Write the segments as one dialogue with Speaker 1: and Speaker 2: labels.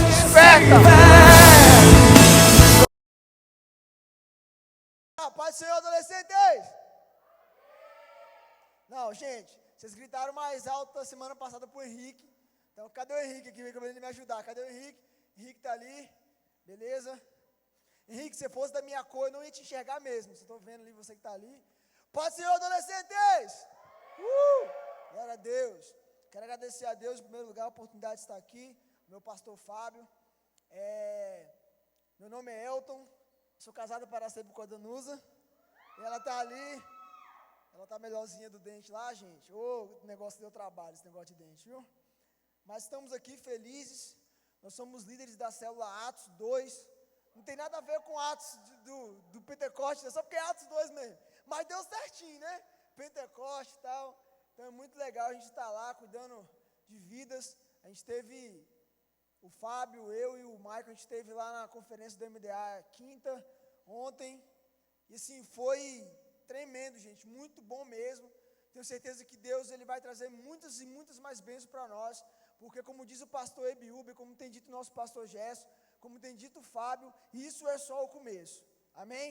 Speaker 1: Desperta.
Speaker 2: Paz do Senhor, adolescentes! Não, gente, vocês gritaram mais alto a semana passada pro Henrique. Então, cadê o Henrique aqui? Vem me ajudar. Cadê o Henrique? Henrique tá ali, beleza? Henrique, se fosse da minha cor, eu não ia te enxergar mesmo. Você tá vendo ali, você que tá ali. Paz do Senhor, adolescentes! Glória a Deus. Quero agradecer a Deus, em primeiro lugar, a oportunidade de estar aqui. Meu pastor Fábio. Meu nome é Elton. Sou casado para sempre com a Danusa. E ela tá ali. Ela tá melhorzinha do dente lá, gente. O negócio deu trabalho, esse negócio de dente, viu? Mas estamos aqui felizes. Nós somos líderes da célula Atos 2. Não tem nada a ver com Atos do Pentecoste, é só porque é Atos 2 mesmo. Mas deu certinho, né? Pentecoste e tal. Então é muito legal a gente estar lá cuidando de vidas. A gente teve o Fábio, eu e o Michael, a gente esteve lá na conferência do MDA quinta, ontem. E assim, foi tremendo, gente. Muito bom mesmo. Tenho certeza que Deus ele vai trazer muitas e muitas mais bênçãos para nós. Porque como diz o pastor Ebiúbe, como tem dito o nosso pastor Gesso, como tem dito o Fábio, isso é só o começo. Amém?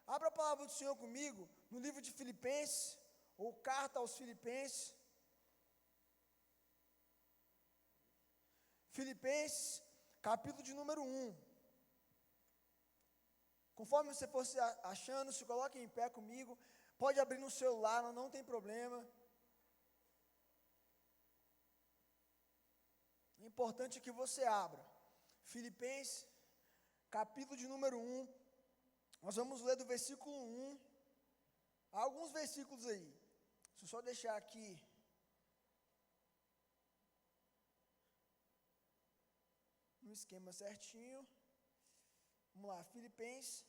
Speaker 2: Abra a palavra do Senhor comigo no livro de Filipenses, ou carta aos Filipenses. Filipenses, capítulo de número 1. Conforme você for se achando, se coloque em pé comigo. Pode abrir no celular, não tem problema. O importante é que você abra. Filipenses, capítulo de número 1. Nós vamos ler do versículo 1. Há alguns versículos aí. Deixa eu só deixar aqui. No esquema certinho. Vamos lá, Filipenses,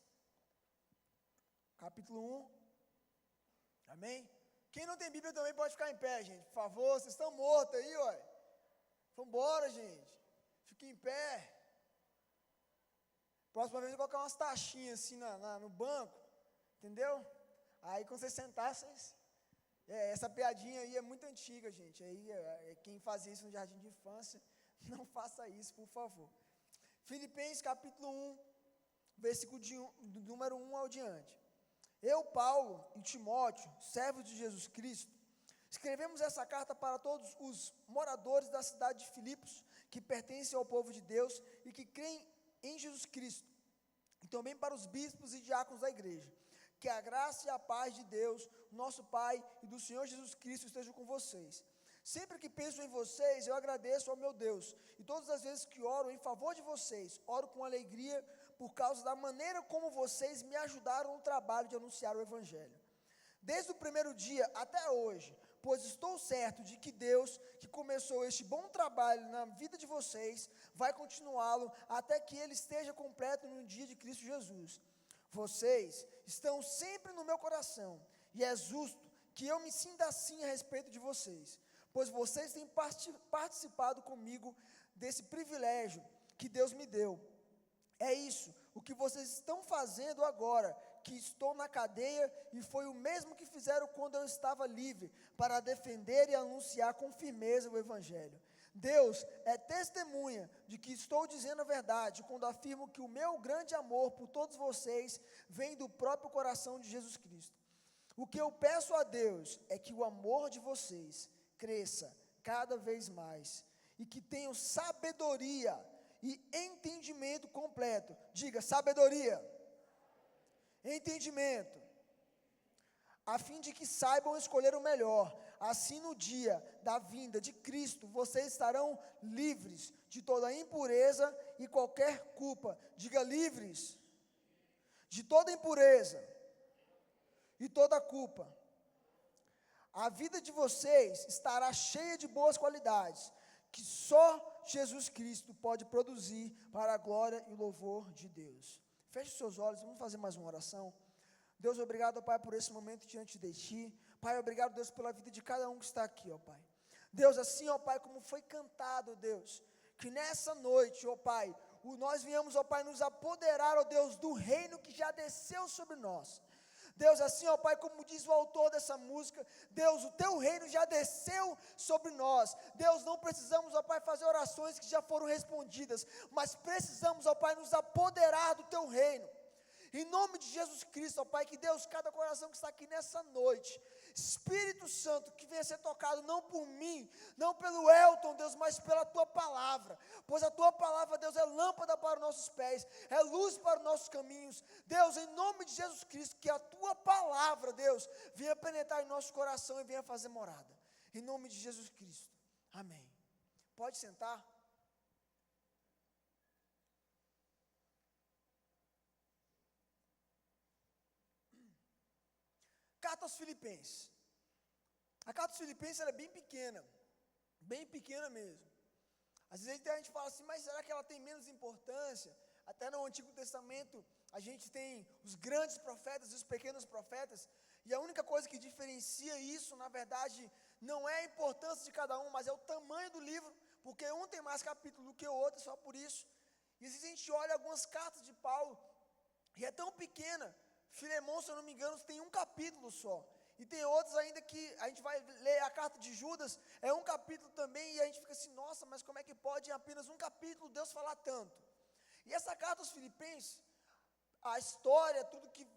Speaker 2: capítulo 1. Amém? Quem não tem Bíblia também pode ficar em pé, gente. Por favor, vocês estão mortos aí, olha. Vambora, gente. Fiquem em pé. Próxima vez eu vou colocar umas taxinhas assim no banco. Entendeu? Aí quando vocês sentar, essa piadinha aí é muito antiga, gente. Aí quem fazia isso no jardim de infância, não faça isso, por favor. Filipenses capítulo 1, versículo do número 1 ao diante. Eu, Paulo e Timóteo, servos de Jesus Cristo, escrevemos essa carta para todos os moradores da cidade de Filipos, que pertencem ao povo de Deus e que creem em Jesus Cristo, e também para os bispos e diáconos da igreja. Que a graça e a paz de Deus, nosso Pai, e do Senhor Jesus Cristo estejam com vocês. Sempre que penso em vocês, eu agradeço ao meu Deus, e todas as vezes que oro em favor de vocês, oro com alegria por causa da maneira como vocês me ajudaram no trabalho de anunciar o Evangelho. Desde o primeiro dia até hoje, pois estou certo de que Deus, que começou este bom trabalho na vida de vocês, vai continuá-lo até que ele esteja completo no dia de Cristo Jesus. Vocês estão sempre no meu coração, e é justo que eu me sinta assim a respeito de vocês, pois vocês têm participado comigo desse privilégio que Deus me deu. É isso, o que vocês estão fazendo agora, que estou na cadeia, e foi o mesmo que fizeram quando eu estava livre, para defender e anunciar com firmeza o Evangelho. Deus é testemunha de que estou dizendo a verdade, quando afirmo que o meu grande amor por todos vocês vem do próprio coração de Jesus Cristo. O que eu peço a Deus é que o amor de vocês cresça cada vez mais, e que tenham sabedoria e entendimento completo. Diga, sabedoria, entendimento, a fim de que saibam escolher o melhor. Assim, no dia da vinda de Cristo, vocês estarão livres de toda impureza e qualquer culpa. Diga, livres de toda impureza e toda culpa. A vida de vocês estará cheia de boas qualidades, que só Jesus Cristo pode produzir para a glória e o louvor de Deus. Feche os seus olhos, vamos fazer mais uma oração. Deus, obrigado, Pai, por esse momento diante de Ti. Pai, obrigado, Deus, pela vida de cada um que está aqui, ó Pai. Deus, assim, ó Pai, como foi cantado, Deus, que nessa noite, ó Pai, nós viemos, ó Pai, nos apoderar, ó Deus, do reino que já desceu sobre nós. Deus, assim, ó Pai, como diz o autor dessa música, Deus, o teu reino já desceu sobre nós. Deus, não precisamos, ó Pai, fazer orações que já foram respondidas, mas precisamos, ó Pai, nos apoderar do teu reino. Em nome de Jesus Cristo, ó Pai, que Deus, cada coração que está aqui nessa noite, Espírito Santo, que venha ser tocado não por mim, não pelo Elton, Deus, mas pela Tua palavra, pois a Tua palavra, Deus, é lâmpada para os nossos pés, é luz para os nossos caminhos. Deus, em nome de Jesus Cristo, que a Tua palavra, Deus, venha penetrar em nosso coração e venha fazer morada, em nome de Jesus Cristo, amém. Pode sentar. Carta aos Filipenses. A carta aos Filipenses ela é bem pequena mesmo. Às vezes a gente fala assim, mas será que ela tem menos importância? Até no Antigo Testamento a gente tem os grandes profetas e os pequenos profetas, e a única coisa que diferencia isso, na verdade, não é a importância de cada um, mas é o tamanho do livro, porque um tem mais capítulo do que o outro, só por isso. E às vezes a gente olha algumas cartas de Paulo, e é tão pequena. Filemão, se eu não me engano, tem um capítulo só. E tem outros ainda que a gente vai ler a carta de Judas, é um capítulo também, e a gente fica assim, nossa, mas como é que pode em apenas um capítulo Deus falar tanto? E essa carta aos Filipenses, a história, tudo que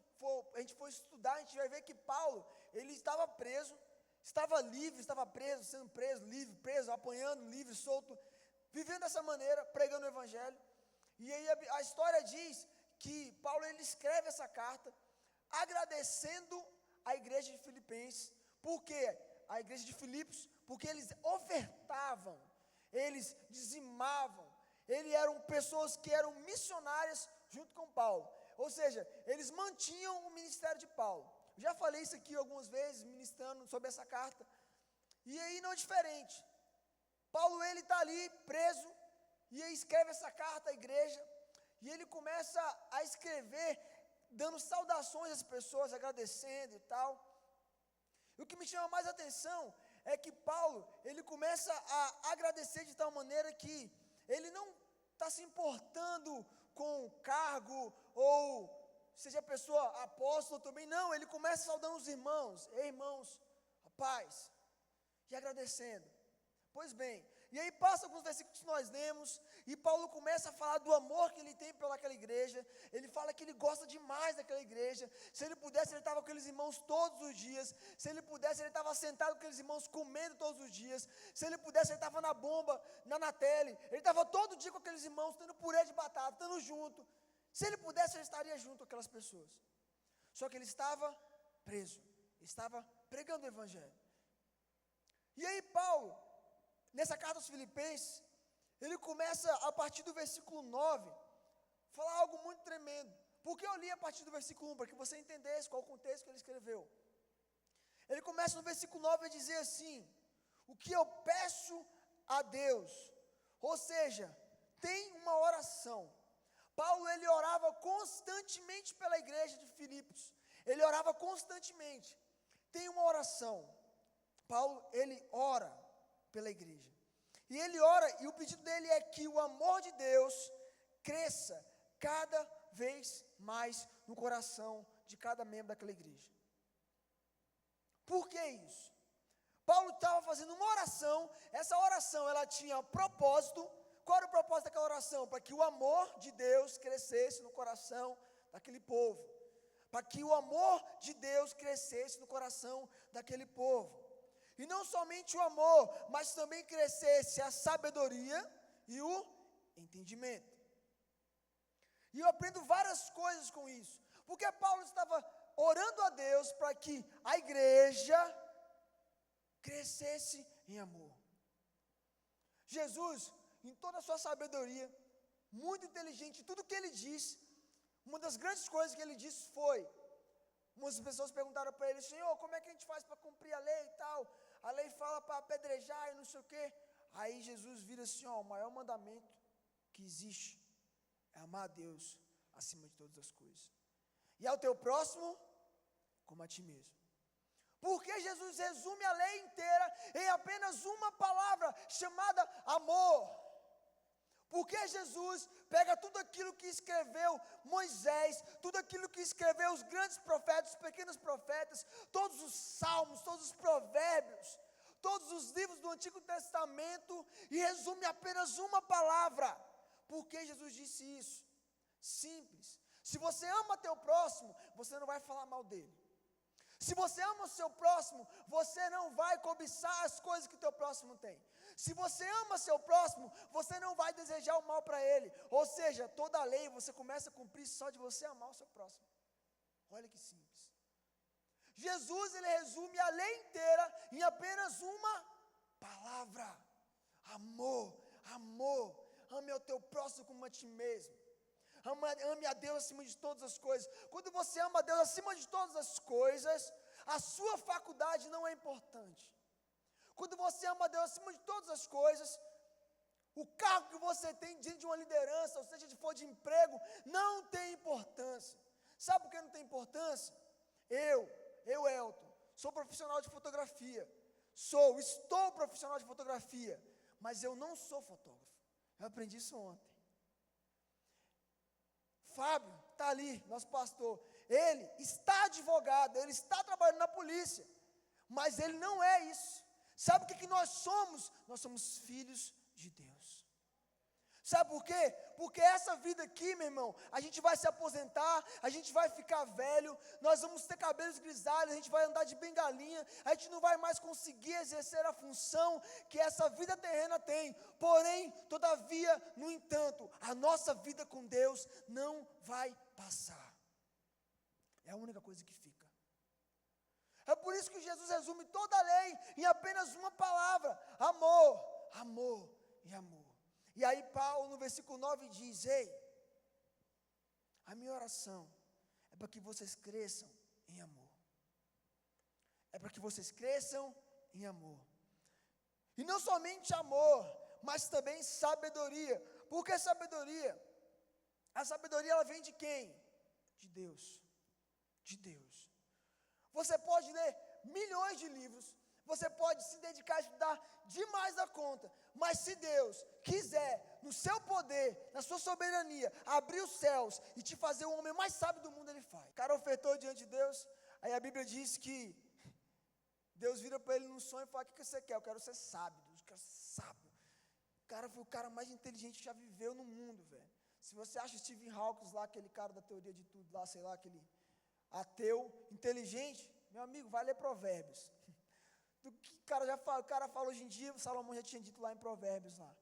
Speaker 2: a gente for estudar, a gente vai ver que Paulo, ele estava preso, estava livre, estava preso, sendo preso, livre, preso, apanhando, livre, solto, vivendo dessa maneira, pregando o evangelho. E aí a história diz que Paulo, ele escreve essa carta, agradecendo a igreja de Filipenses, porque a igreja de Filipos, porque eles ofertavam, eles dizimavam, eles eram pessoas que eram missionárias junto com Paulo, ou seja, eles mantinham o ministério de Paulo. Eu já falei isso aqui algumas vezes, ministrando sobre essa carta, e aí não é diferente. Paulo, ele está ali preso, e aí escreve essa carta à igreja, e ele começa a escrever, dando saudações às pessoas, agradecendo e tal. E o que me chama mais atenção é que Paulo, ele começa a agradecer de tal maneira que ele não está se importando com o cargo, ou seja a pessoa apóstolo também, não, ele começa saudando os irmãos, ei irmãos, a paz, e agradecendo. Pois bem, e aí passa alguns versículos que nós lemos, e Paulo começa a falar do amor que ele tem pelaquela igreja, ele fala que ele gosta demais daquela igreja, se ele pudesse ele estava com aqueles irmãos todos os dias, se ele pudesse ele estava sentado com aqueles irmãos comendo todos os dias, se ele pudesse ele estava na bomba, na Natele, ele estava todo dia com aqueles irmãos, tendo purê de batata, estando junto, se ele pudesse ele estaria junto com aquelas pessoas, só que ele estava preso, ele estava pregando o evangelho. E aí Paulo, nessa carta aos Filipenses, ele começa a partir do versículo 9, falar algo muito tremendo. Por que eu li a partir do versículo 1? Para que você entendesse qual o contexto que ele escreveu. Ele começa no versículo 9 a dizer assim, o que eu peço a Deus, ou seja, tem uma oração. Paulo, ele orava constantemente pela igreja de Filipos, ele orava constantemente, tem uma oração. Paulo, ele ora pela igreja. E ele ora, e o pedido dele é que o amor de Deus cresça cada vez mais no coração de cada membro daquela igreja. Por que isso? Paulo estava fazendo uma oração, essa oração ela tinha propósito. Qual era o propósito daquela oração? Para que o amor de Deus crescesse no coração daquele povo. Para que o amor de Deus crescesse no coração daquele povo. E não somente o amor, mas também crescesse a sabedoria e o entendimento. E eu aprendo várias coisas com isso. Porque Paulo estava orando a Deus para que a igreja crescesse em amor. Jesus, em toda a sua sabedoria, muito inteligente, tudo que ele disse, uma das grandes coisas que ele disse foi, muitas pessoas perguntaram para ele, Senhor, como é que a gente faz para cumprir a lei e tal? A lei fala para apedrejar e não sei o quê. Aí Jesus vira assim, ó, o maior mandamento que existe é amar a Deus acima de todas as coisas. E ao teu próximo, como a ti mesmo. Porque Jesus resume a lei inteira em apenas uma palavra, chamada amor. Porque Jesus pega tudo aquilo que escreveu Moisés, tudo aquilo que escreveu os grandes profetas, os pequenos profetas, todos os salmos, todos os provérbios, todos os livros do Antigo Testamento, e resume apenas uma palavra. Por que Jesus disse isso? Simples. Se você ama teu próximo, você não vai falar mal dele. Se você ama o seu próximo, você não vai cobiçar as coisas que teu próximo tem. Se você ama seu próximo, você não vai desejar o mal para ele. Ou seja, toda a lei você começa a cumprir só de você amar o seu próximo. Olha que simples. Jesus, ele resume a lei inteira em apenas uma palavra: amor, amor. Ame ao teu próximo como a ti mesmo. Ame a Deus acima de todas as coisas. Quando você ama a Deus acima de todas as coisas, a sua faculdade não é importante. Quando você ama a Deus acima de todas as coisas, o cargo que você tem diante de uma liderança, ou seja, se for de emprego, não tem importância. Sabe por que não tem importância? Eu, Elton, sou profissional de fotografia. Estou profissional de fotografia, mas eu não sou fotógrafo. Eu aprendi isso ontem. Fábio, está ali, nosso pastor, ele está advogado, ele está trabalhando na polícia, mas ele não é isso. Sabe o que nós somos? Nós somos filhos de Deus. Sabe por quê? Porque essa vida aqui, meu irmão, a gente vai se aposentar, a gente vai ficar velho, nós vamos ter cabelos grisalhos, a gente vai andar de bengalinha, a gente não vai mais conseguir exercer a função que essa vida terrena tem. Porém, todavia, no entanto, a nossa vida com Deus não vai passar. É a única coisa que fica. É por isso que Jesus resume toda a lei em apenas uma palavra: amor, amor e amor. E aí Paulo no versículo 9 diz: ei, a minha oração é para que vocês cresçam em amor. É para que vocês cresçam em amor. E não somente amor, mas também sabedoria. Por que sabedoria? A sabedoria, ela vem de quem? De Deus. De Deus. Você pode ler milhões de livros, você pode se dedicar a estudar demais da conta, mas se Deus quiser, no seu poder, na sua soberania, abrir os céus e te fazer o homem mais sábio do mundo, Ele faz. O cara ofertou diante de Deus, aí a Bíblia diz que Deus vira para ele num sonho e fala: o que você quer? Eu quero ser sábio, Deus, eu quero ser sábio. O cara foi o cara mais inteligente que já viveu no mundo, velho. Se você acha Stephen Hawking lá, aquele cara da teoria de tudo lá, sei lá, aquele ateu, inteligente, meu amigo, vai ler Provérbios. Do que o cara fala hoje em dia, o Salomão já tinha dito lá em Provérbios lá.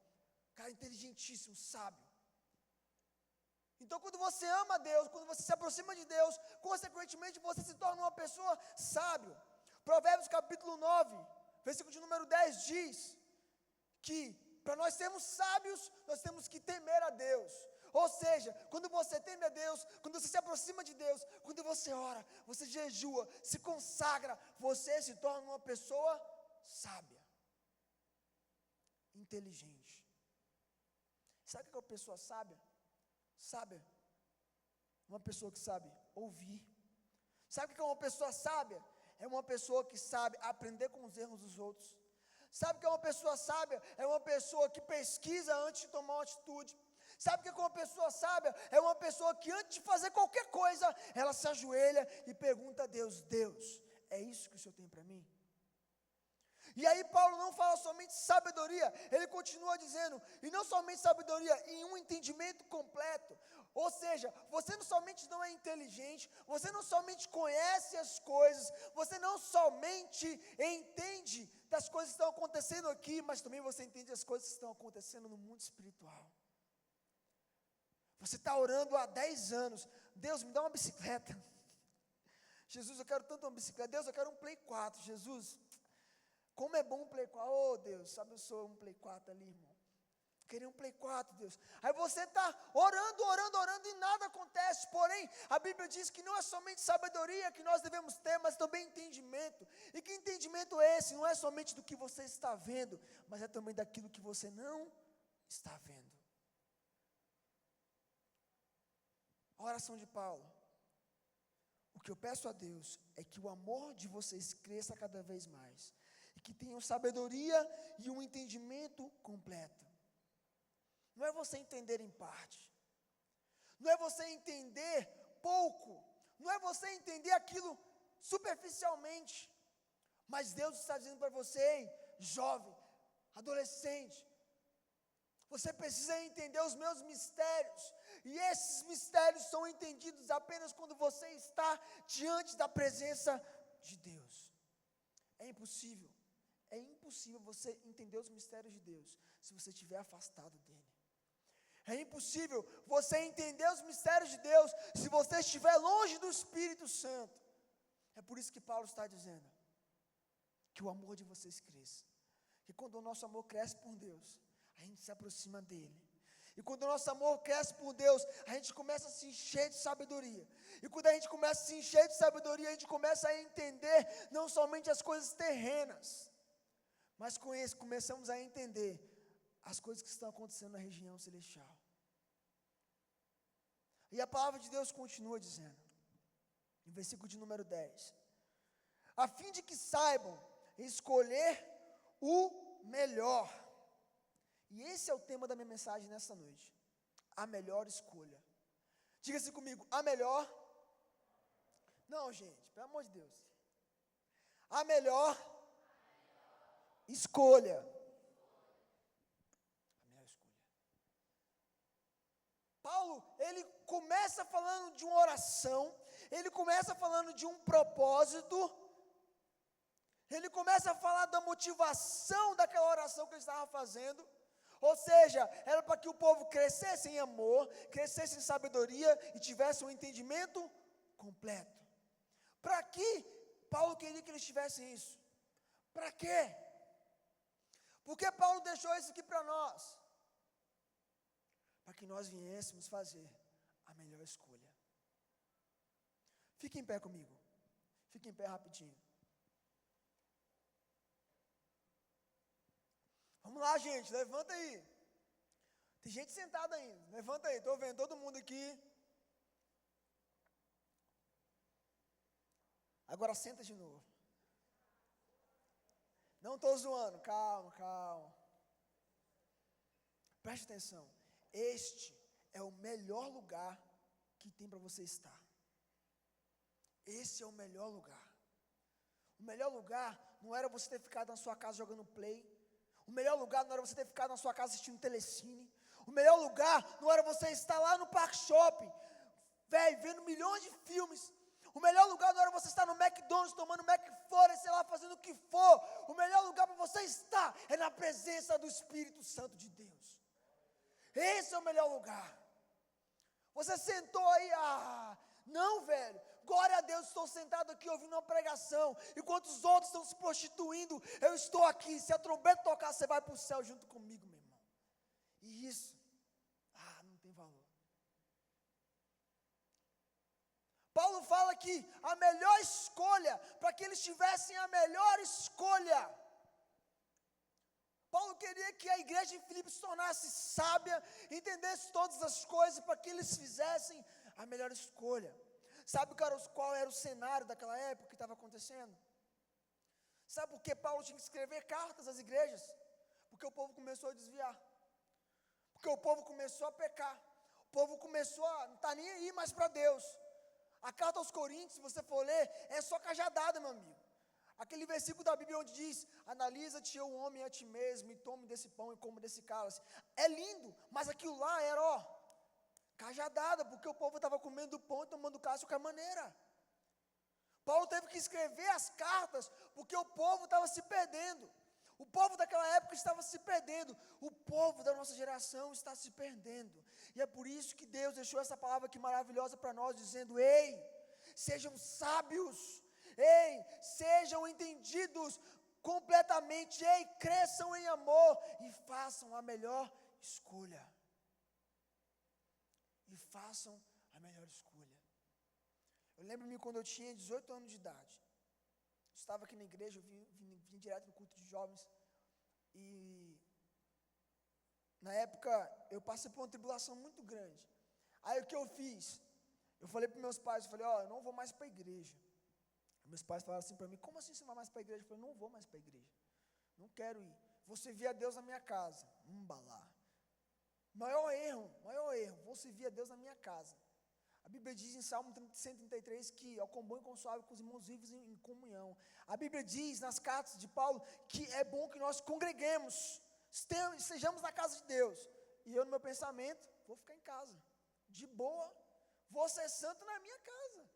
Speaker 2: Cara inteligentíssimo, sábio. Então, quando você ama Deus, quando você se aproxima de Deus, consequentemente você se torna uma pessoa sábia. Provérbios capítulo 9, versículo de número 10 diz que para nós sermos sábios, nós temos que temer a Deus. Ou seja, quando você teme a Deus, quando você se aproxima de Deus, quando você ora, você jejua, se consagra, você se torna uma pessoa sábia, inteligente. Sabe o que é uma pessoa sábia? Sábia, uma pessoa que sabe ouvir. Sabe o que é uma pessoa sábia? É uma pessoa que sabe aprender com os erros dos outros. Sabe o que é uma pessoa sábia? É uma pessoa que pesquisa antes de tomar uma atitude. Sabe o que é uma pessoa sábia? É uma pessoa que antes de fazer qualquer coisa, ela se ajoelha e pergunta a Deus: Deus, é isso que o Senhor tem para mim? E aí Paulo não fala somente sabedoria, ele continua dizendo, e não somente sabedoria, em um entendimento completo. Ou seja, você não somente não é inteligente, você não somente conhece as coisas, você não somente entende das coisas que estão acontecendo aqui, mas também você entende as coisas que estão acontecendo no mundo espiritual. Você está orando há 10 anos, Deus, me dá uma bicicleta. Jesus, eu quero tanto uma bicicleta. Deus, eu quero um Play 4. Jesus, como é bom um Play 4. Oh, Deus, abençoa um Play 4 ali, irmão. Queria um Play 4, Deus. Aí você está orando e nada acontece. Porém, a Bíblia diz que não é somente sabedoria que nós devemos ter, mas também entendimento. E que entendimento é esse? Não é somente do que você está vendo, mas é também daquilo que você não está vendo. A oração de Paulo. O que eu peço a Deus é que o amor de vocês cresça cada vez mais. E que tenham sabedoria e um entendimento completo. não é você entender em parte, não é você entender pouco, não é você entender aquilo superficialmente, mas Deus está dizendo para você, ei, jovem, adolescente, você precisa entender os meus mistérios, e esses mistérios são entendidos apenas quando você está diante da presença de Deus. É impossível você entender os mistérios de Deus se você estiver afastado dele. É impossível você entender os mistérios de Deus se você estiver longe do Espírito Santo. É por isso que Paulo está dizendo que o amor de vocês cresça. Que quando o nosso amor cresce por Deus, a gente se aproxima dele. E quando o nosso amor cresce por Deus, a gente começa a se encher de sabedoria. E quando a gente começa a se encher de sabedoria, a gente começa a entender não somente as coisas terrenas, mas com isso começamos a entender as coisas que estão acontecendo na região celestial. E a palavra de Deus continua dizendo, no versículo de número 10, a fim de que saibam escolher o melhor. E esse é o tema da minha mensagem nessa noite, a melhor escolha. Diga-se comigo, a melhor, não gente, pelo amor de Deus, a melhor escolha. Paulo, ele começa falando de uma oração, ele começa falando de um propósito, ele começa a falar da motivação daquela oração que ele estava fazendo, ou seja, era para que o povo crescesse em amor, crescesse em sabedoria e tivesse um entendimento completo. Para que Paulo queria que eles tivessem isso? Para quê? Por que Paulo deixou isso aqui para nós? Para que nós viéssemos fazer a melhor escolha. Fique em pé comigo. Fique em pé rapidinho. Vamos lá, gente, levanta aí. Tem gente sentada ainda, levanta aí, estou vendo todo mundo aqui. Agora senta de novo. Não estou zoando, calma, calma. Preste atenção. Este é o melhor lugar que tem para você estar. Esse é o melhor lugar. O melhor lugar não era você ter ficado na sua casa jogando play. O melhor lugar não era você ter ficado na sua casa assistindo telecine. O melhor lugar não era você estar lá no Park Shopping, velho, vendo milhões de filmes. O melhor lugar não era você estar no McDonald's, tomando McFlurry, sei lá, fazendo o que for. O melhor lugar para você estar é na presença do Espírito Santo de Deus. Esse é o melhor lugar. Você sentou aí, não, velho, glória a Deus, estou sentado aqui ouvindo uma pregação, enquanto os outros estão se prostituindo, eu estou aqui, se a trombeta tocar, você vai para o céu junto comigo, meu irmão. E isso, não tem valor. Paulo fala que a melhor escolha, para que eles tivessem a melhor escolha, Paulo queria que a igreja de Filipe se tornasse sábia, entendesse todas as coisas, para que eles fizessem a melhor escolha. Sabe qual era o cenário daquela época que estava acontecendo? Sabe por que Paulo tinha que escrever cartas às igrejas? Porque o povo começou a desviar. Porque o povo começou a pecar. O povo começou a não estar nem aí mais para Deus. A carta aos Coríntios, se você for ler, é só cajadada, meu amigo. Aquele versículo da Bíblia onde diz, analisa-te o homem a ti mesmo, e tome desse pão e come desse cálice. É lindo, mas aquilo lá era, cajadada, porque o povo estava comendo pão e tomando cálice de qualquer maneira. Paulo teve que escrever as cartas, porque o povo estava se perdendo. O povo daquela época estava se perdendo. O povo da nossa geração está se perdendo. E é por isso que Deus deixou essa palavra aqui maravilhosa para nós, dizendo, ei, sejam sábios. Ei, sejam entendidos completamente, ei, cresçam em amor e façam a melhor escolha. E façam a melhor escolha. Eu lembro-me quando eu tinha 18 anos de idade. Eu estava aqui na igreja, eu vim direto no culto de jovens. E na época eu passei por uma tribulação muito grande. Aí o que eu fiz? Eu falei para meus pais, eu falei, eu não vou mais para a igreja. Meus pais falaram assim para mim, como assim você não vai mais para a igreja? Eu falei, não vou mais para a igreja, não quero ir, vou servir a Deus na minha casa, balá. Maior erro, vou servir a Deus na minha casa. A Bíblia diz em Salmo 133 que é o quão bom e quão suave com os irmãos vivos em comunhão. A Bíblia diz nas cartas de Paulo que é bom que nós congreguemos, estejamos na casa de Deus. E eu, no meu pensamento, vou ficar em casa, de boa, vou ser santo na minha casa.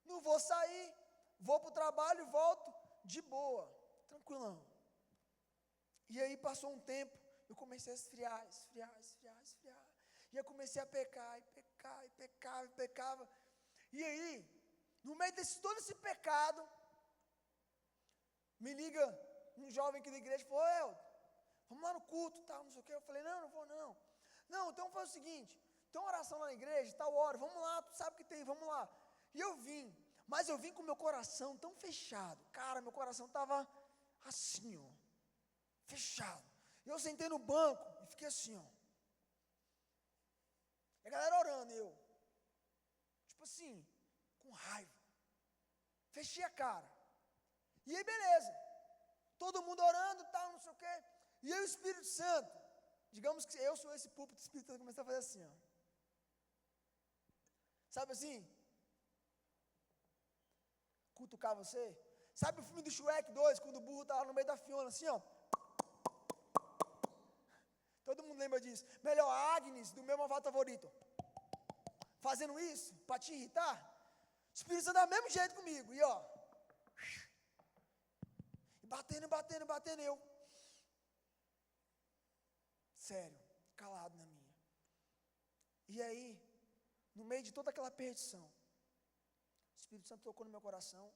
Speaker 2: Não vou sair, vou para o trabalho e volto de boa, tranquilão. E aí passou um tempo, eu comecei a esfriar. E eu comecei a pecar, pecava. E aí, no meio desse todo esse pecado, me liga um jovem aqui da igreja e falou: Elton, vamos lá no culto, tal, não sei o quê. Eu falei: não vou não. Não, então faz o seguinte, tem uma oração lá na igreja, tal hora, vamos lá, tu sabe que tem, vamos lá. E eu vim, mas eu vim com meu coração tão fechado. Cara, meu coração estava assim, ó, fechado. E eu sentei no banco e fiquei assim, ó. E a galera orando, eu, tipo assim, com raiva. Fechei a cara. E aí, beleza. Todo mundo orando, tal, não sei o quê. E aí o Espírito Santo, digamos que eu sou esse púlpito, o Espírito Santo começou a fazer assim, ó. Sabe assim? Cutucar você. Sabe o filme do Shrek 2, quando o burro estava no meio da Fiona, assim, ó. Todo mundo lembra disso. Melhor Agnes, do meu malvado favorito. Fazendo isso, para te irritar. O Espírito Santo é do mesmo jeito comigo. E ó. Batendo, eu. Sério, calado na minha. E aí, no meio de toda aquela perdição, o Espírito Santo tocou no meu coração.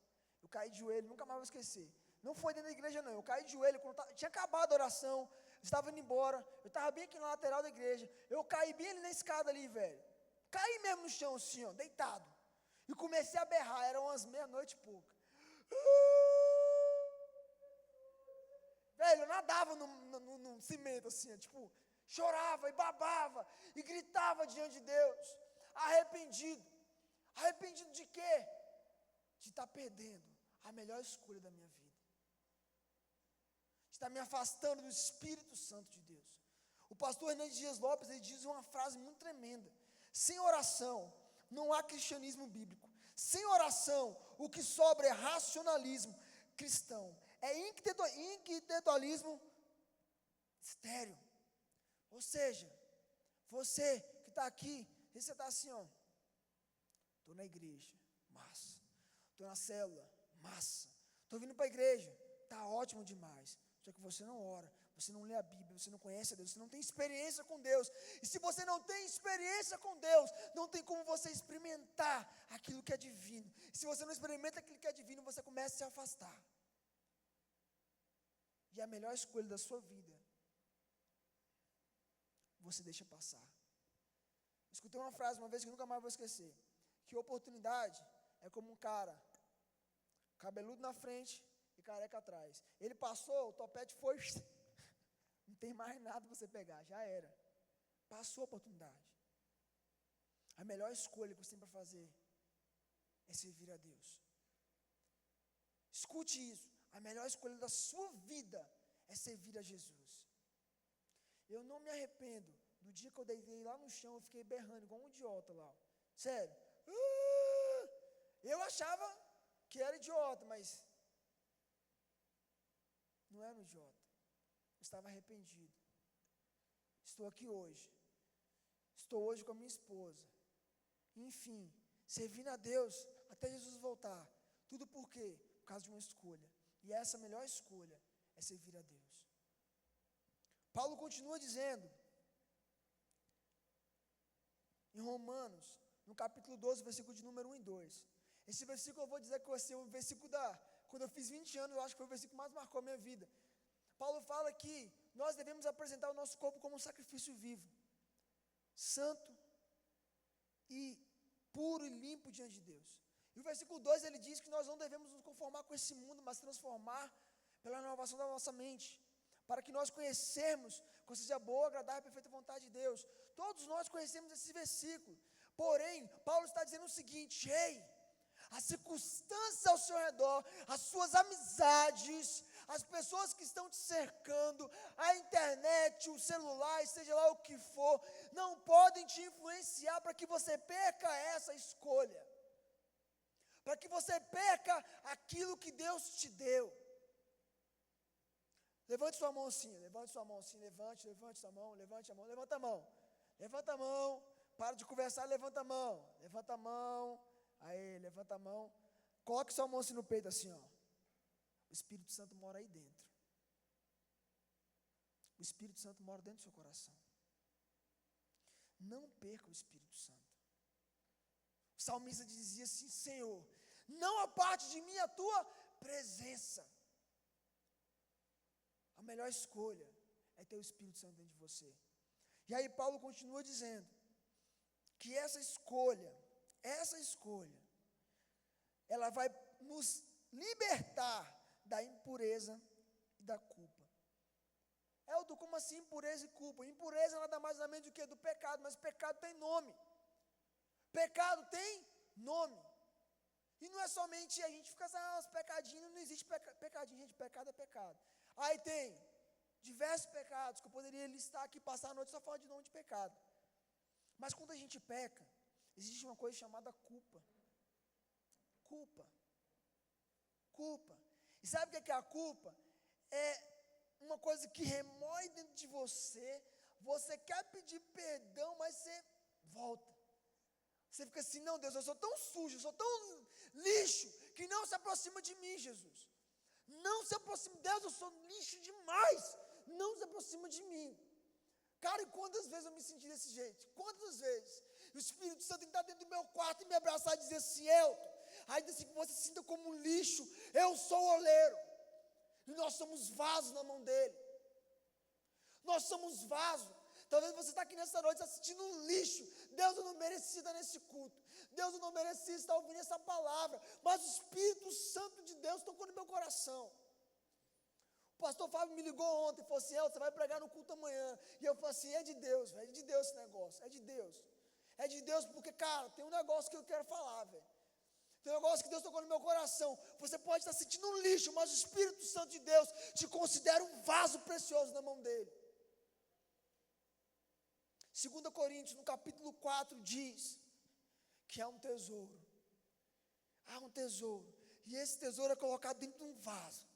Speaker 2: Eu caí de joelho, nunca mais vou esquecer. Não foi dentro da igreja, não. Eu caí de joelho, tinha acabado a oração. Eu estava indo embora. Eu estava bem aqui na lateral da igreja. Eu caí bem ali na escada ali, velho. Caí mesmo no chão, assim, ó, deitado. E comecei a berrar. Eram umas meia-noite e pouca. Velho, eu nadava no cimento, assim, ó, tipo, chorava e babava e gritava diante de Deus. Arrependido. Arrependido de quê? De estar perdendo a melhor escolha da minha vida. Está me afastando do Espírito Santo de Deus. O pastor Hernandes Dias Lopes, ele diz uma frase muito tremenda: sem oração não há cristianismo bíblico. Sem oração, o que sobra é racionalismo cristão. É intelectualismo estéril. Ou seja, você que está aqui, você está assim, ó. Estou na igreja, massa. Estou na célula, massa. Estou vindo para a igreja, está ótimo demais. Só que você não ora, você não lê a Bíblia, você não conhece a Deus, você não tem experiência com Deus. E se você não tem experiência com Deus, não tem como você experimentar aquilo que é divino. E se você não experimenta aquilo que é divino, você começa a se afastar. E a melhor escolha da sua vida, você deixa passar. Escutei uma frase uma vez que nunca mais vou esquecer: que oportunidade é como um cara, cabeludo na frente e careca atrás. Ele passou, o topete foi, não tem mais nada para você pegar, já era. Passou a oportunidade. A melhor escolha que você tem para fazer é servir a Deus. Escute isso. A melhor escolha da sua vida é servir a Jesus. Eu não me arrependo do dia que eu deitei lá no chão, eu fiquei berrando igual um idiota lá. Sério. Eu achava que era idiota, mas não era um idiota. Eu estava arrependido. Estou aqui hoje. Estou hoje com a minha esposa. Enfim, servindo a Deus até Jesus voltar. Tudo por quê? Por causa de uma escolha. E essa melhor escolha é servir a Deus. Paulo continua dizendo, em Romanos, no capítulo 12, versículo de número 1 e 2. Esse versículo eu vou dizer que vai ser o versículo quando eu fiz 20 anos, eu acho que foi o versículo que mais marcou a minha vida. Paulo fala que nós devemos apresentar o nosso corpo como um sacrifício vivo, santo e puro e limpo diante de Deus. E o versículo 2 ele diz que nós não devemos nos conformar com esse mundo, mas transformar pela renovação da nossa mente, para que nós conhecermos qual seja a boa, agradável e perfeita vontade de Deus. Todos nós conhecemos esse versículo, porém, Paulo está dizendo o seguinte: ei, as circunstâncias ao seu redor, as suas amizades, as pessoas que estão te cercando, a internet, o celular, seja lá o que for, não podem te influenciar para que você perca essa escolha, para que você perca aquilo que Deus te deu. Levante sua mão assim, levante sua mão assim, levante sua mão, levante a mão, levanta a mão, levanta a mão, para de conversar, levanta a mão, aí, levanta a mão, coloque sua mão assim no peito, assim, ó. O Espírito Santo mora aí dentro. O Espírito Santo mora dentro do seu coração. Não perca o Espírito Santo. O salmista dizia assim: Senhor, não aparte de mim a tua presença. A melhor escolha é ter o Espírito Santo dentro de você. E aí Paulo continua dizendo que essa escolha, ela vai nos libertar da impureza e da culpa. Eldo, como assim impureza e culpa? Impureza nada mais nada menos do que do pecado, mas pecado tem nome. Pecado tem nome. E não é somente a gente ficar assim, os pecadinhos, não existe pecadinho, gente, pecado é pecado. Aí tem diversos pecados que eu poderia listar aqui, passar a noite só falando de nome de pecado. Mas quando a gente peca, existe uma coisa chamada culpa. Culpa. E sabe o que é a culpa? É uma coisa que remói dentro de você. Você quer pedir perdão, mas você volta. Você fica assim: não, Deus, eu sou tão sujo, eu sou tão lixo, que não se aproxima de mim, Jesus. Não se aproxima, Deus, eu sou lixo demais, não se aproxima de mim. Cara, e quantas vezes eu me senti desse jeito? Quantas vezes? O Espírito Santo está dentro do meu quarto e me abraçar e dizer assim: Elton, ainda assim que você se sinta como um lixo, eu sou o oleiro. E nós somos vasos na mão dele. Nós somos vasos. Talvez você está aqui nessa noite assistindo um lixo. Deus, eu não merecia estar nesse culto. Deus, eu não merecia estar ouvindo essa palavra. Mas o Espírito Santo de Deus tocou no meu coração. O pastor Fábio me ligou ontem e falou assim: você vai pregar no culto amanhã. E eu falei assim: é de Deus, velho, é de Deus esse negócio, é de Deus. É de Deus porque, cara, tem um negócio que eu quero falar, velho. Tem um negócio que Deus tocou no meu coração. Você pode estar sentindo um lixo, mas o Espírito Santo de Deus te considera um vaso precioso na mão dele. 2 Coríntios, no capítulo 4, diz que há um tesouro. Há um tesouro. E esse tesouro é colocado dentro de um vaso.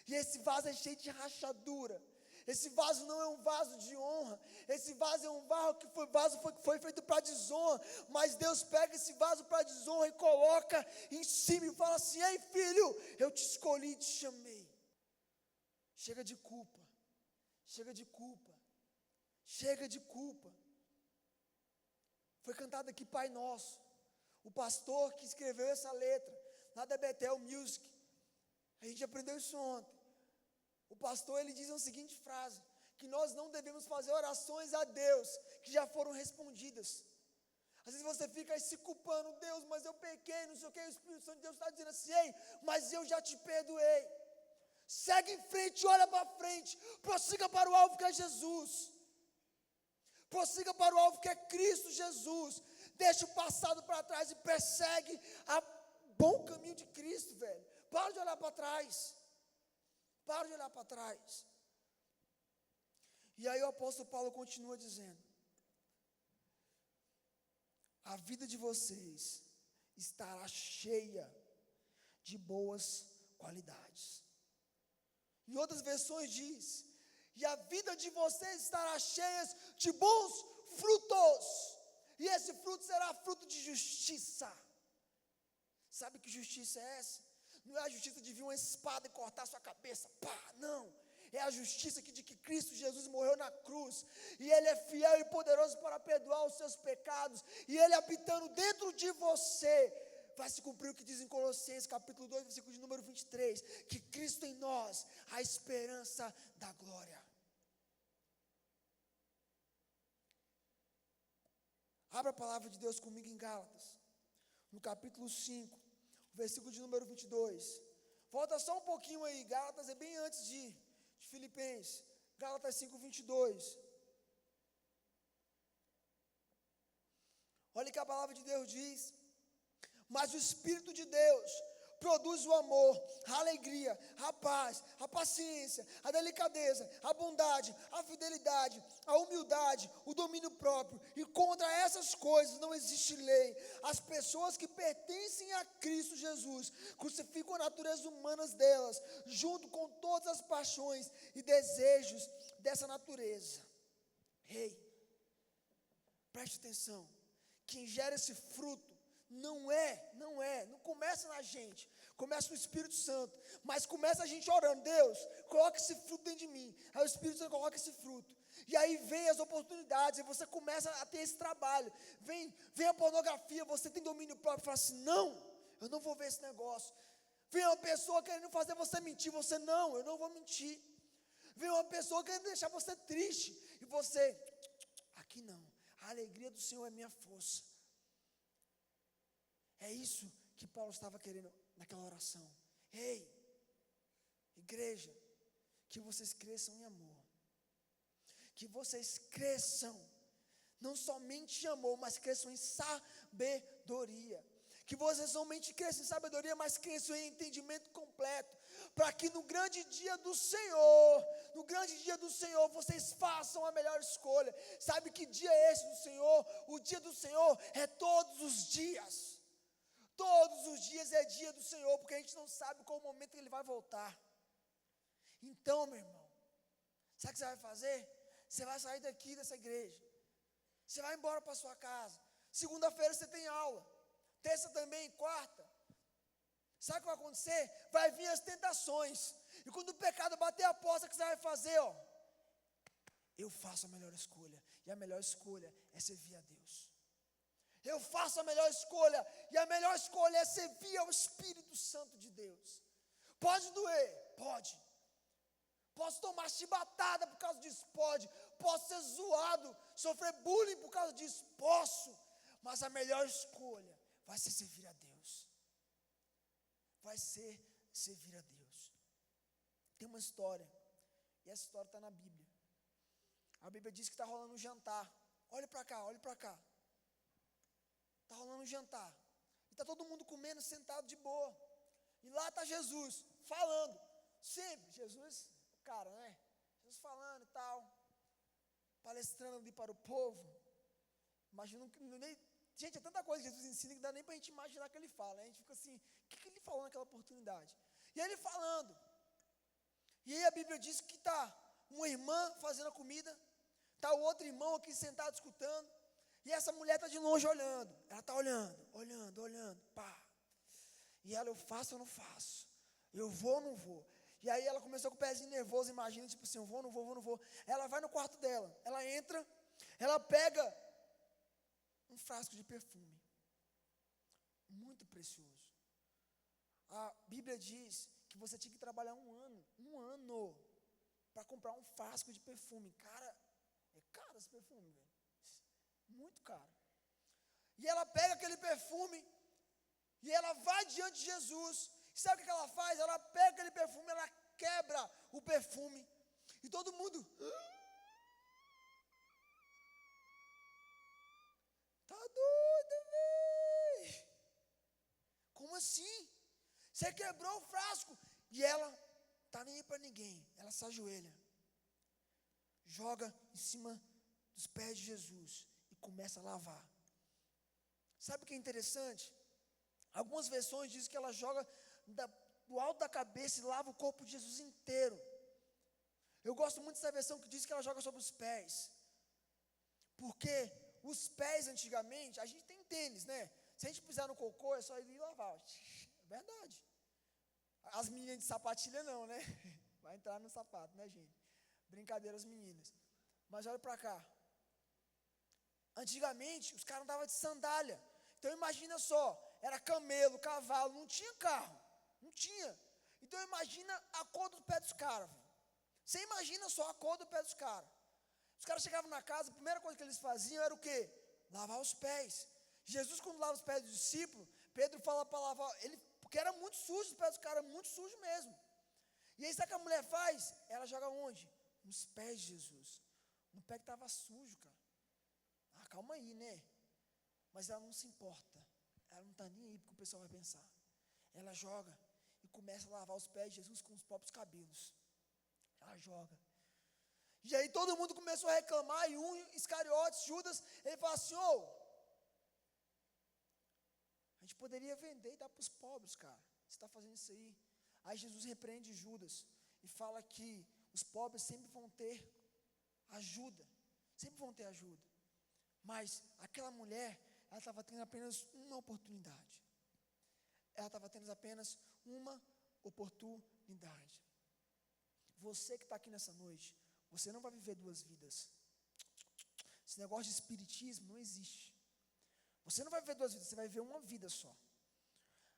Speaker 2: E esse vaso é cheio de rachadura. Esse vaso não é um vaso de honra. Esse vaso é um vaso que foi feito para desonra. Mas Deus pega esse vaso para desonra e coloca em cima e fala assim: ei, filho, eu te escolhi e te chamei. Chega de culpa. Chega de culpa. Chega de culpa. Foi cantado aqui Pai Nosso. O pastor que escreveu essa letra, lá da Bethel Music, a gente aprendeu isso ontem. O pastor, ele diz a seguinte frase: que nós não devemos fazer orações a Deus que já foram respondidas. Às vezes você fica aí se culpando: Deus, mas eu pequei, não sei o que. O Espírito Santo de Deus está dizendo assim: ei, mas eu já te perdoei. Segue em frente, olha para frente, prossiga para o alvo que é Jesus. Prossiga para o alvo que é Cristo Jesus. Deixa o passado para trás e persegue o bom caminho de Cristo, velho. Para de olhar para trás. Para de olhar para trás. E aí o apóstolo Paulo continua dizendo: a vida de vocês estará cheia de boas qualidades. Em outras versões diz: e a vida de vocês estará cheia de bons frutos. E esse fruto será fruto de justiça. Sabe que justiça é essa? Não é a justiça de vir uma espada e cortar sua cabeça. Pá, não. É a justiça de que Cristo Jesus morreu na cruz. E Ele é fiel e poderoso para perdoar os seus pecados. E Ele habitando dentro de você, vai se cumprir o que diz em Colossenses capítulo 2, versículo de número 23. Que Cristo em nós, a esperança da glória. Abra a palavra de Deus comigo em Gálatas, no capítulo 5, versículo de número 22. Volta só um pouquinho aí, Gálatas é bem antes de Filipenses. Gálatas 5, 22. Olha o que a palavra de Deus diz: mas o Espírito de Deus produz o amor, a alegria, a paz, a paciência, a delicadeza, a bondade, a fidelidade, a humildade, o domínio próprio. E contra essas coisas não existe lei. As pessoas que pertencem a Cristo Jesus crucificam a natureza humana delas, junto com todas as paixões e desejos dessa natureza. Ei, preste atenção, quem gera esse fruto não começa na gente, começa no Espírito Santo, mas começa a gente orando, Deus, coloca esse fruto dentro de mim, aí o Espírito Santo coloca esse fruto, e aí vem as oportunidades, e você começa a ter esse trabalho, vem a pornografia, você tem domínio próprio, fala assim, não, eu não vou ver esse negócio, vem uma pessoa querendo fazer você mentir, você, não, eu não vou mentir, vem uma pessoa querendo deixar você triste, e você, aqui não, a alegria do Senhor é minha força. É isso que Paulo estava querendo naquela oração. Ei, igreja, que vocês cresçam em amor, que vocês cresçam, não somente em amor, mas cresçam em sabedoria, que vocês somente cresçam em sabedoria, mas cresçam em entendimento completo, para que no grande dia do Senhor, vocês façam a melhor escolha. Sabe que dia é esse do Senhor? O dia do Senhor é todos os dias. Todos os dias é dia do Senhor, porque a gente não sabe qual o momento que Ele vai voltar. Então, meu irmão, sabe o que você vai fazer? Você vai sair daqui dessa igreja, você vai embora para sua casa, segunda-feira você tem aula, terça também, quarta. Sabe o que vai acontecer? Vai vir as tentações, e quando o pecado bater a porta, o que você vai fazer? Eu faço a melhor escolha, e a melhor escolha é servir a Deus. Eu faço a melhor escolha, e a melhor escolha é servir ao Espírito Santo de Deus. Pode doer? Pode. Posso tomar chibatada por causa disso? Pode. Posso ser zoado, sofrer bullying por causa disso? Posso. Mas a melhor escolha vai ser servir a Deus. Vai ser servir a Deus. Tem uma história, e essa história está na Bíblia. A Bíblia diz que está rolando um jantar. Olha para cá, olha para cá. Está rolando um jantar, e está todo mundo comendo, sentado de boa, e lá está Jesus, falando, sempre, Jesus, cara, né, Jesus falando e tal, palestrando ali para o povo, imagina que, gente, é tanta coisa que Jesus ensina, que não dá nem para a gente imaginar o que Ele fala, né? A gente fica assim, o que Ele falou naquela oportunidade, e Ele falando, e aí a Bíblia diz que está uma irmã fazendo a comida, está o outro irmão aqui sentado escutando, e essa mulher está de longe olhando. Ela está olhando, pá. E ela, eu faço ou não faço? Eu vou ou não vou? E aí ela começou com o pezinho nervoso, imagina, tipo assim, eu vou ou não vou. Ela vai no quarto dela, ela entra, ela pega um frasco de perfume, muito precioso. A Bíblia diz que você tinha que trabalhar um ano, para comprar um frasco de perfume. Cara, é caro esse perfume, velho. Muito caro. E ela pega aquele perfume e ela vai diante de Jesus. E sabe o que ela faz? Ela pega aquele perfume, ela quebra o perfume. E todo mundo, tá doido, velho? Como assim? Você quebrou o frasco. E ela tá nem aí para ninguém. Ela se ajoelha, joga em cima dos pés de Jesus e começa a lavar. Sabe o que é interessante? Algumas versões dizem que ela joga do alto da cabeça e lava o corpo de Jesus inteiro. Eu gosto muito dessa versão que diz que ela joga sobre os pés. Porque os pés antigamente, a gente tem tênis, né? Se a gente pisar no cocô, é só ir e lavar. É verdade. As meninas de sapatilha não, né? Vai entrar no sapato, né, gente? Brincadeira, as meninas. Mas olha para cá. Antigamente, os caras andavam de sandália. Então imagina só, era camelo, cavalo, não tinha carro. Não tinha. Então imagina a cor do pé dos caras. Você imagina só a cor do pé dos caras. Os caras chegavam na casa, a primeira coisa que eles faziam era o quê? Lavar os pés. Jesus, quando lava os pés dos discípulos, Pedro fala para lavar, porque era muito sujo os pés dos caras, muito sujo mesmo. E aí sabe o que a mulher faz? Ela joga onde? Nos pés de Jesus. No pé que estava sujo, cara. Calma aí, né? Mas ela não se importa. Ela não está nem aí porque o pessoal vai pensar. Ela joga e começa a lavar os pés de Jesus com os próprios cabelos. Ela joga. E aí todo mundo começou a reclamar, e um Iscariotes, Judas, ele fala assim: ô, a gente poderia vender e dar para os pobres, cara. Você está fazendo isso aí. Aí Jesus repreende Judas e fala que os pobres sempre vão ter ajuda. Sempre vão ter ajuda. Mas aquela mulher, ela estava tendo apenas uma oportunidade. Ela estava tendo apenas uma oportunidade. Você que está aqui nessa noite, você não vai viver duas vidas. Esse negócio de espiritismo não existe. Você não vai viver duas vidas, você vai viver uma vida só.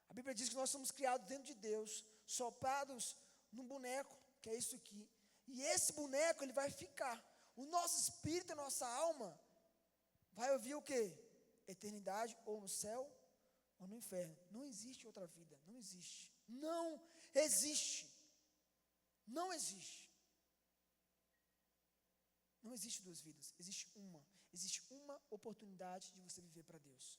Speaker 2: A Bíblia diz que nós somos criados dentro de Deus, soprados num boneco, que é isso aqui. E esse boneco, ele vai ficar. O nosso espírito, a nossa alma, vai ouvir o quê? Eternidade, ou no céu, ou no inferno. Não existe outra vida, não existe. Não existe. Não existe. Não existe duas vidas, existe uma. Existe uma oportunidade de você viver para Deus.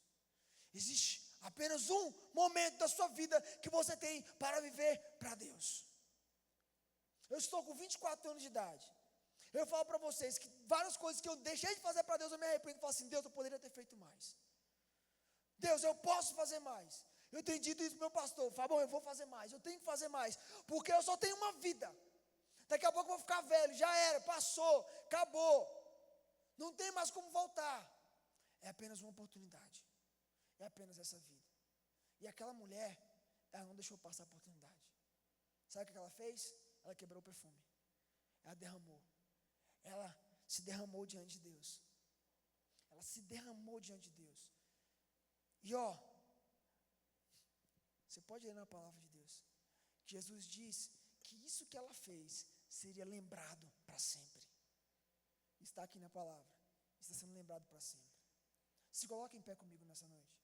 Speaker 2: Existe apenas um momento da sua vida que você tem para viver para Deus. Eu estou com 24 anos de idade. Eu falo para vocês que várias coisas que eu deixei de fazer para Deus, eu me arrependo e falo assim: Deus, eu poderia ter feito mais. Deus, eu posso fazer mais. Eu tenho dito isso para o meu pastor: Fabão, eu vou fazer mais, eu tenho que fazer mais, porque eu só tenho uma vida. Daqui a pouco eu vou ficar velho, já era, passou, acabou. Não tem mais como voltar. É apenas uma oportunidade. É apenas essa vida. E aquela mulher, ela não deixou passar a oportunidade. Sabe o que ela fez? Ela quebrou o perfume. Ela derramou. Ela se derramou diante de Deus. Ela se derramou diante de Deus. E ó, você pode ler na palavra de Deus. Jesus diz que isso que ela fez seria lembrado para sempre. Está aqui na palavra. Está sendo lembrado para sempre. Se coloque em pé comigo nessa noite.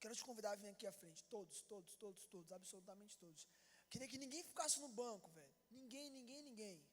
Speaker 2: Quero te convidar a vir aqui à frente. Todos, absolutamente todos. Queria que ninguém ficasse no banco, velho. Ninguém.